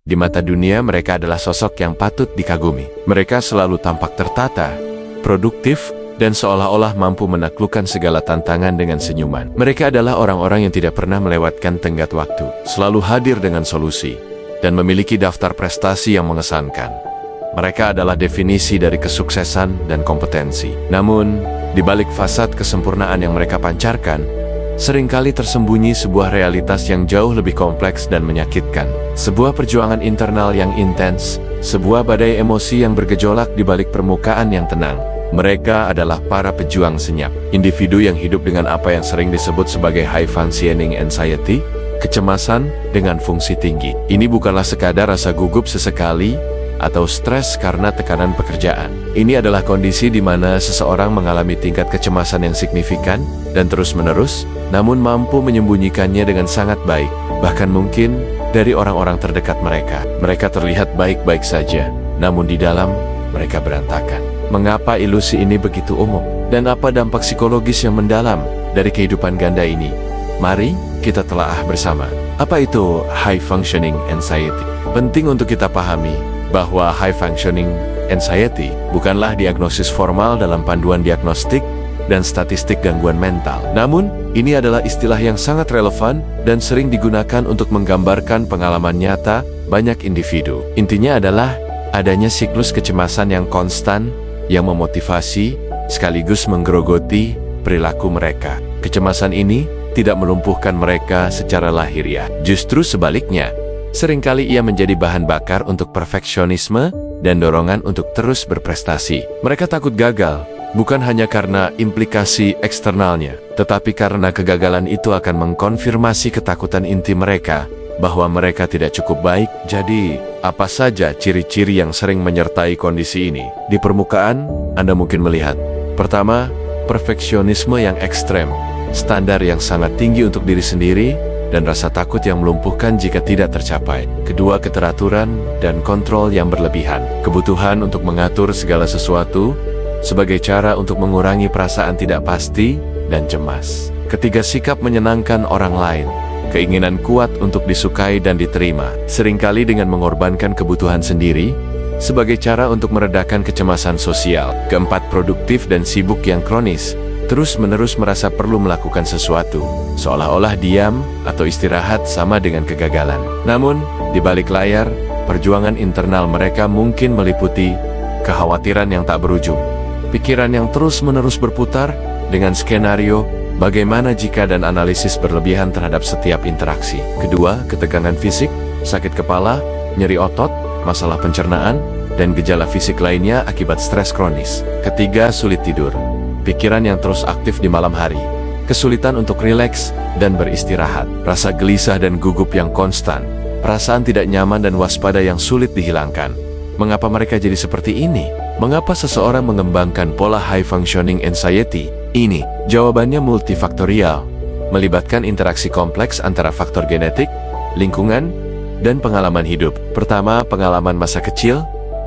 Di mata dunia, mereka adalah sosok yang patut dikagumi. Mereka selalu tampak tertata, produktif, dan seolah-olah mampu menaklukkan segala tantangan dengan senyuman. Mereka adalah orang-orang yang tidak pernah melewatkan tenggat waktu, selalu hadir dengan solusi, dan memiliki daftar prestasi yang mengesankan. Mereka adalah definisi dari kesuksesan dan kompetensi. Namun, di balik fasad kesempurnaan yang mereka pancarkan, seringkali tersembunyi sebuah realitas yang jauh lebih kompleks dan menyakitkan. Sebuah perjuangan internal yang intens, sebuah badai emosi yang bergejolak di balik permukaan yang tenang. Mereka adalah para pejuang senyap, individu yang hidup dengan apa yang sering disebut sebagai high functioning anxiety, kecemasan dengan fungsi tinggi. Ini bukanlah sekadar rasa gugup sesekali atau stres karena tekanan pekerjaan. Ini adalah kondisi di mana seseorang mengalami tingkat kecemasan yang signifikan dan terus-menerus, namun mampu menyembunyikannya dengan sangat baik, bahkan mungkin dari orang-orang terdekat mereka. Mereka terlihat baik-baik saja, namun di dalam mereka berantakan. Mengapa ilusi ini begitu umum? Dan apa dampak psikologis yang mendalam dari kehidupan ganda ini? Mari kita telaah bersama. Apa itu high functioning anxiety? Penting untuk kita pahami bahwa high functioning anxiety bukanlah diagnosis formal dalam panduan diagnostik dan statistik gangguan mental. Namun, ini adalah istilah yang sangat relevan dan sering digunakan untuk menggambarkan pengalaman nyata banyak individu. Intinya adalah adanya siklus kecemasan yang konstan yang memotivasi sekaligus menggerogoti perilaku mereka. Kecemasan ini tidak melumpuhkan mereka secara lahiriah. Justru sebaliknya, seringkali ia menjadi bahan bakar untuk perfeksionisme dan dorongan untuk terus berprestasi. Mereka takut gagal, bukan hanya karena implikasi eksternalnya, tetapi karena kegagalan itu akan mengkonfirmasi ketakutan inti mereka bahwa mereka tidak cukup baik. Jadi, apa saja ciri-ciri yang sering menyertai kondisi ini? Di permukaan, Anda mungkin melihat, pertama, perfeksionisme yang ekstrem, standar yang sangat tinggi untuk diri sendiri, dan rasa takut yang melumpuhkan jika tidak tercapai. Kedua, keteraturan dan kontrol yang berlebihan. Kebutuhan untuk mengatur segala sesuatu sebagai cara untuk mengurangi perasaan tidak pasti dan cemas. Ketiga, sikap menyenangkan orang lain. Keinginan kuat untuk disukai dan diterima, seringkali dengan mengorbankan kebutuhan sendiri sebagai cara untuk meredakan kecemasan sosial. Keempat, produktif dan sibuk yang kronis. Terus-menerus merasa perlu melakukan sesuatu, seolah-olah diam atau istirahat sama dengan kegagalan. Namun, di balik layar, perjuangan internal mereka mungkin meliputi kekhawatiran yang tak berujung, pikiran yang terus-menerus berputar dengan skenario bagaimana jika dan analisis berlebihan terhadap setiap interaksi. Kedua, ketegangan fisik, sakit kepala, nyeri otot, masalah pencernaan, dan gejala fisik lainnya akibat stres kronis. Ketiga, sulit tidur. Pikiran yang terus aktif di malam hari, kesulitan untuk rileks dan beristirahat, rasa gelisah dan gugup yang konstan, perasaan tidak nyaman dan waspada yang sulit dihilangkan. Mengapa mereka jadi seperti ini? Mengapa seseorang mengembangkan pola high functioning anxiety ini? Jawabannya multifaktorial, melibatkan interaksi kompleks antara faktor genetik, lingkungan, dan pengalaman hidup. Pertama, pengalaman masa kecil,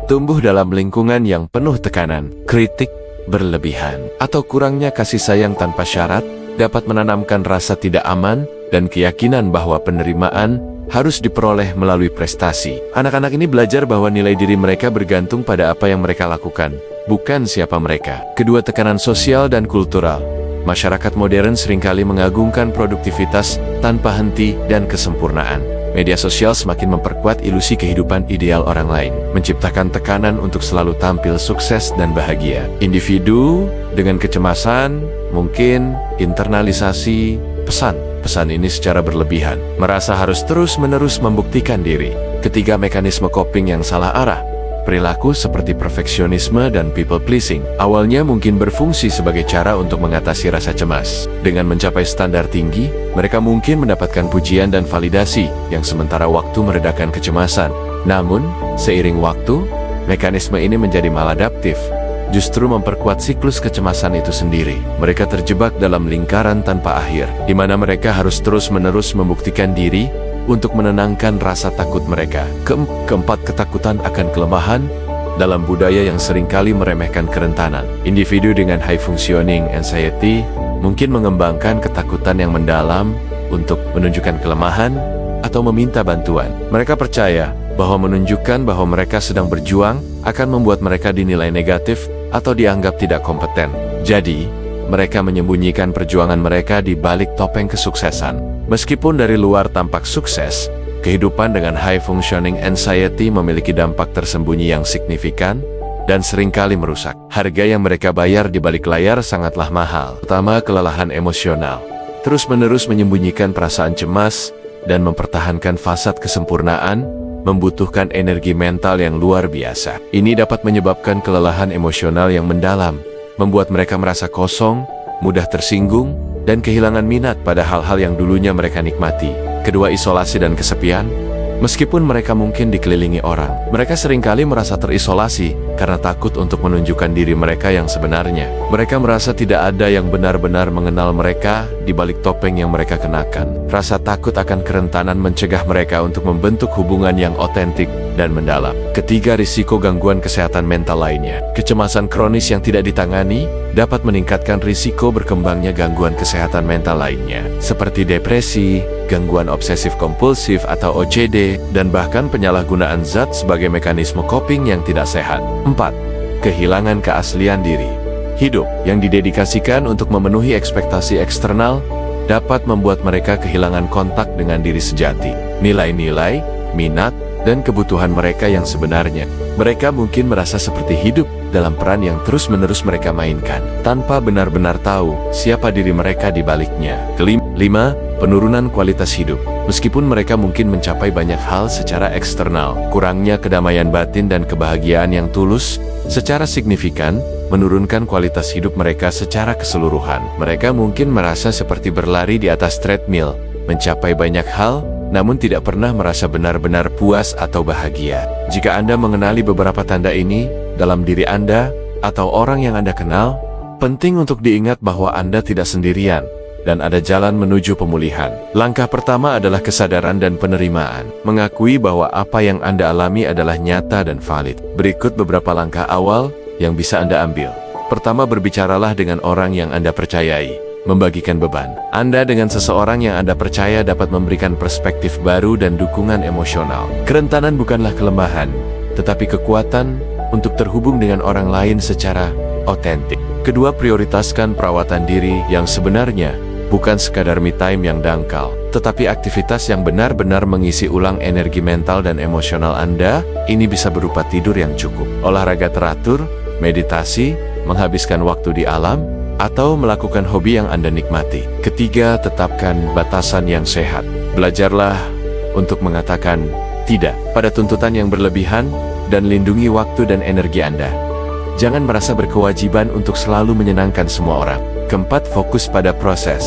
tumbuh dalam lingkungan yang penuh tekanan, kritik berlebihan, atau kurangnya kasih sayang tanpa syarat, dapat menanamkan rasa tidak aman dan keyakinan bahwa penerimaan harus diperoleh melalui prestasi. Anak-anak ini belajar bahwa nilai diri mereka bergantung pada apa yang mereka lakukan, bukan siapa mereka. Kedua, tekanan sosial dan kultural. Masyarakat modern seringkali mengagungkan produktivitas tanpa henti dan kesempurnaan. Media sosial semakin memperkuat ilusi kehidupan ideal orang lain, menciptakan tekanan untuk selalu tampil sukses dan bahagia. Individu dengan kecemasan mungkin internalisasi pesan ini secara berlebihan, merasa harus terus-menerus membuktikan diri. Ketiga, mekanisme coping yang salah arah. Perilaku seperti perfeksionisme dan people pleasing awalnya mungkin berfungsi sebagai cara untuk mengatasi rasa cemas. Dengan mencapai standar tinggi, mereka mungkin mendapatkan pujian dan validasi yang sementara waktu meredakan kecemasan. Namun, seiring waktu, mekanisme ini menjadi maladaptif, justru memperkuat siklus kecemasan itu sendiri. Mereka terjebak dalam lingkaran tanpa akhir, di mana mereka harus terus-menerus membuktikan diri untuk menenangkan rasa takut mereka. Keempat, ketakutan akan kelemahan. Dalam budaya yang seringkali meremehkan kerentanan, individu dengan high functioning anxiety mungkin mengembangkan ketakutan yang mendalam untuk menunjukkan kelemahan atau meminta bantuan. Mereka percaya bahwa menunjukkan bahwa mereka sedang berjuang akan membuat mereka dinilai negatif atau dianggap tidak kompeten. Jadi, mereka menyembunyikan perjuangan mereka di balik topeng kesuksesan. Meskipun dari luar tampak sukses, kehidupan dengan high functioning anxiety memiliki dampak tersembunyi yang signifikan dan seringkali merusak. Harga yang mereka bayar di balik layar sangatlah mahal, terutama kelelahan emosional. Terus-menerus menyembunyikan perasaan cemas dan mempertahankan fasad kesempurnaan membutuhkan energi mental yang luar biasa. Ini dapat menyebabkan kelelahan emosional yang mendalam, membuat mereka merasa kosong, mudah tersinggung, dan kehilangan minat pada hal-hal yang dulunya mereka nikmati. Kedua, isolasi dan kesepian. Meskipun mereka mungkin dikelilingi orang, mereka seringkali merasa terisolasi karena takut untuk menunjukkan diri mereka yang sebenarnya. Mereka merasa tidak ada yang benar-benar mengenal mereka di balik topeng yang mereka kenakan. Rasa takut akan kerentanan mencegah mereka untuk membentuk hubungan yang otentik dan mendalam. Ketiga, risiko gangguan kesehatan mental lainnya. Kecemasan kronis yang tidak ditangani dapat meningkatkan risiko berkembangnya gangguan kesehatan mental lainnya, seperti depresi, gangguan obsesif-kompulsif atau OCD, dan bahkan penyalahgunaan zat sebagai mekanisme coping yang tidak sehat. 4. Kehilangan keaslian diri. Hidup yang didedikasikan untuk memenuhi ekspektasi eksternal dapat membuat mereka kehilangan kontak dengan diri sejati, nilai-nilai, minat, dan kebutuhan mereka yang sebenarnya. Mereka mungkin merasa seperti hidup dalam peran yang terus-menerus mereka mainkan, tanpa benar-benar tahu siapa diri mereka di baliknya. Kelima, penurunan kualitas hidup. Meskipun mereka mungkin mencapai banyak hal secara eksternal, kurangnya kedamaian batin dan kebahagiaan yang tulus secara signifikan menurunkan kualitas hidup mereka secara keseluruhan. Mereka mungkin merasa seperti berlari di atas treadmill, mencapai banyak hal, namun tidak pernah merasa benar-benar puas atau bahagia. Jika Anda mengenali beberapa tanda ini dalam diri Anda atau orang yang Anda kenal, penting untuk diingat bahwa Anda tidak sendirian dan ada jalan menuju pemulihan. Langkah pertama adalah kesadaran dan penerimaan. Mengakui bahwa apa yang Anda alami adalah nyata dan valid. Berikut beberapa langkah awal yang bisa Anda ambil. Pertama, berbicaralah dengan orang yang Anda percayai. Membagikan beban Anda dengan seseorang yang Anda percaya dapat memberikan perspektif baru dan dukungan emosional. Kerentanan bukanlah kelemahan, tetapi kekuatan untuk terhubung dengan orang lain secara otentik. Kedua, prioritaskan perawatan diri yang sebenarnya, bukan sekadar me time yang dangkal, tetapi aktivitas yang benar-benar mengisi ulang energi mental dan emosional Anda. Ini bisa berupa tidur yang cukup, olahraga teratur, meditasi, menghabiskan waktu di alam, atau melakukan hobi yang Anda nikmati. Ketiga, tetapkan batasan yang sehat. Belajarlah untuk mengatakan tidak pada tuntutan yang berlebihan dan lindungi waktu dan energi Anda. Jangan merasa berkewajiban untuk selalu menyenangkan semua orang. Keempat, fokus pada proses,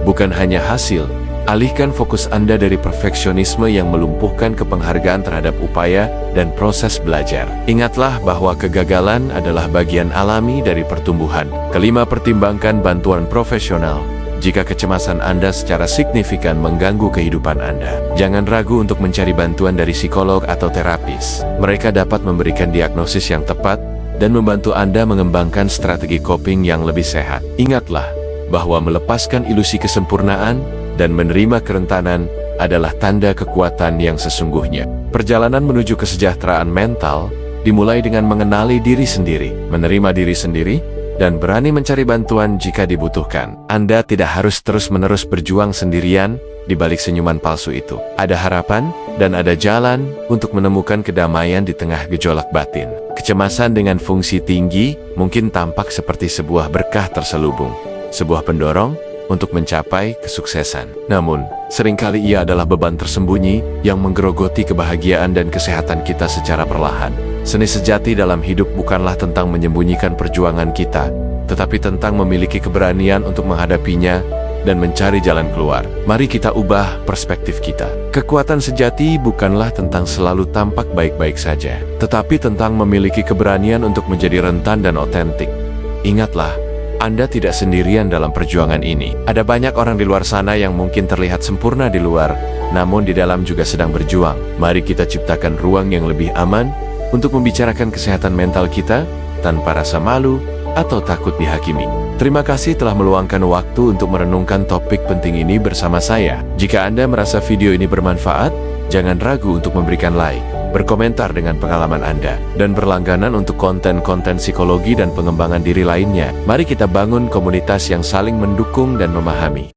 bukan hanya hasil. Alihkan fokus Anda dari perfeksionisme yang melumpuhkan kepenghargaan terhadap upaya dan proses belajar. Ingatlah bahwa kegagalan adalah bagian alami dari pertumbuhan. Kelima, pertimbangkan bantuan profesional. Jika kecemasan Anda secara signifikan mengganggu kehidupan Anda, jangan ragu untuk mencari bantuan dari psikolog atau terapis. Mereka dapat memberikan diagnosis yang tepat dan membantu Anda mengembangkan strategi coping yang lebih sehat. Ingatlah bahwa melepaskan ilusi kesempurnaan dan menerima kerentanan adalah tanda kekuatan yang sesungguhnya. Perjalanan menuju kesejahteraan mental dimulai dengan mengenali diri sendiri, menerima diri sendiri, dan berani mencari bantuan jika dibutuhkan. Anda tidak harus terus-menerus berjuang sendirian di balik senyuman palsu itu. Ada harapan dan ada jalan untuk menemukan kedamaian di tengah gejolak batin. Kecemasan dengan fungsi tinggi mungkin tampak seperti sebuah berkah terselubung, sebuah pendorong untuk mencapai kesuksesan. Namun, seringkali ia adalah beban tersembunyi yang menggerogoti kebahagiaan dan kesehatan kita secara perlahan. Seni sejati dalam hidup bukanlah tentang menyembunyikan perjuangan kita, tetapi tentang memiliki keberanian untuk menghadapinya dan mencari jalan keluar. Mari kita ubah perspektif kita. Kekuatan sejati bukanlah tentang selalu tampak baik-baik saja, tetapi tentang memiliki keberanian untuk menjadi rentan dan otentik. Ingatlah, Anda tidak sendirian dalam perjuangan ini. Ada banyak orang di luar sana yang mungkin terlihat sempurna di luar, namun di dalam juga sedang berjuang. Mari kita ciptakan ruang yang lebih aman untuk membicarakan kesehatan mental kita tanpa rasa malu atau takut dihakimi. Terima kasih telah meluangkan waktu untuk merenungkan topik penting ini bersama saya. Jika Anda merasa video ini bermanfaat, Jangan ragu untuk memberikan like, berkomentar dengan pengalaman Anda, dan berlangganan untuk konten-konten psikologi dan pengembangan diri lainnya. Mari kita bangun komunitas yang saling mendukung dan memahami.